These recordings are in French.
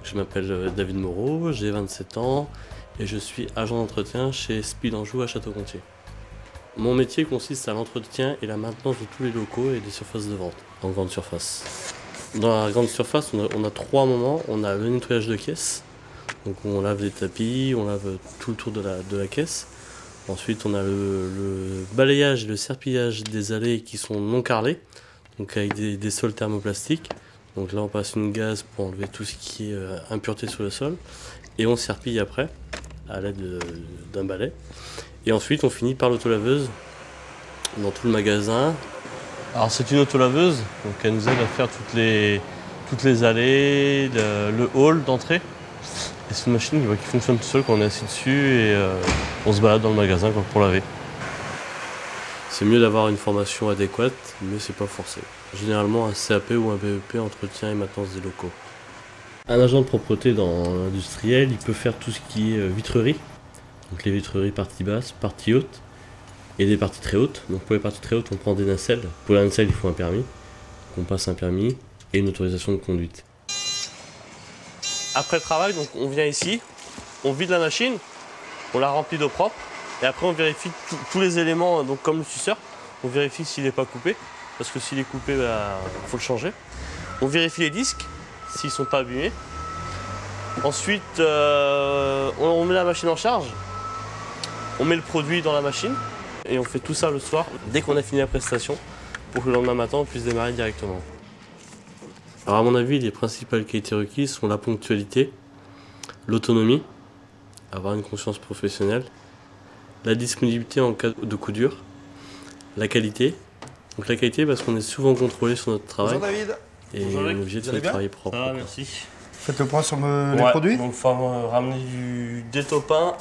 Je m'appelle David Moreau, j'ai 27 ans et je suis agent d'entretien chez Speed Anjou à Château-Gontier. Mon métier consiste à l'entretien et la maintenance de tous les locaux et des surfaces de vente en grande surface. Dans la grande surface, on a 3 moments. On a le nettoyage de caisse, donc on lave les tapis, on lave tout le tour de la caisse. Ensuite, on a le balayage et le serpillage des allées qui sont non carrelées, donc avec des sols thermoplastiques. Donc là, on passe une gaze pour enlever tout ce qui est impureté sur le sol. Et on serpille après, à l'aide d'un balai. Et ensuite, on finit par l'autolaveuse dans tout le magasin. Alors c'est une autolaveuse, donc elle nous aide à faire toutes les allées, le hall d'entrée. Et c'est une machine qui fonctionne tout seul quand on est assis dessus et on se balade dans le magasin pour laver. C'est mieux d'avoir une formation adéquate, mais c'est pas forcé. Généralement un CAP ou un BEP entretien et maintenance des locaux. Un agent de propreté dans l'industriel, il peut faire tout ce qui est vitrerie. Donc les vitreries partie basse, partie haute et des parties très hautes. Donc pour les parties très hautes, on prend des nacelles. Pour la nacelle, il faut un permis. Donc on passe un permis et une autorisation de conduite. Après le travail, donc on vient ici, on vide la machine, on la remplit d'eau propre et après on vérifie tous les éléments, donc comme le suceur, on vérifie s'il n'est pas coupé, parce que s'il est coupé, faut le changer. On vérifie les disques, s'ils ne sont pas abîmés. Ensuite, on met la machine en charge, on met le produit dans la machine et on fait tout ça le soir, dès qu'on a fini la prestation, pour que le lendemain matin, on puisse démarrer directement. Alors à mon avis, les principales qualités requises sont la ponctualité, l'autonomie, avoir une conscience professionnelle, la disponibilité en cas de coup dur, la qualité. Donc la qualité parce qu'on est souvent contrôlé sur notre travail. Bonjour David. Et on est obligé de faire le travail propre. Ah, merci. Faites le point sur les produits. Donc il faut ramener du détopin.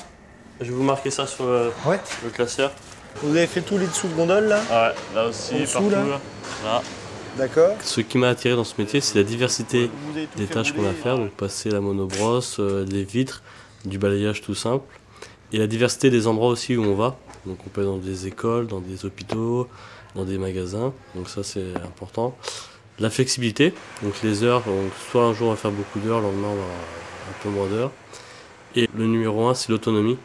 Je vais vous marquer ça sur le classeur. Vous avez fait tous les dessous de gondole là? Ouais, là aussi, en dessous, partout. Là. D'accord. Ce qui m'a attiré dans ce métier, c'est la diversité des tâches qu'on a à faire. Donc passer la monobrosse, des vitres, du balayage tout simple. Et la diversité des endroits aussi où on va. Donc on peut aller dans des écoles, dans des hôpitaux, dans des magasins. Donc ça c'est important. La flexibilité, donc les heures, donc soit un jour on va faire beaucoup d'heures, le lendemain on va avoir un peu moins d'heures. Et le numéro 1, c'est l'autonomie.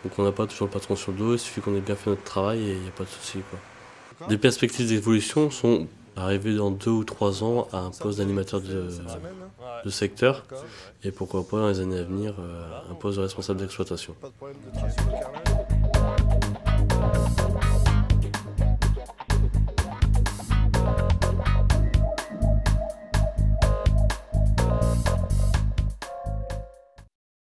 Donc on n'a pas toujours le patron sur le dos, il suffit qu'on ait bien fait notre travail et il n'y a pas de souci, quoi. Des perspectives d'évolution sont arriver dans 2 ou 3 ans à un poste d'animateur de secteur et pourquoi pas dans les années à venir un poste de responsable d'exploitation.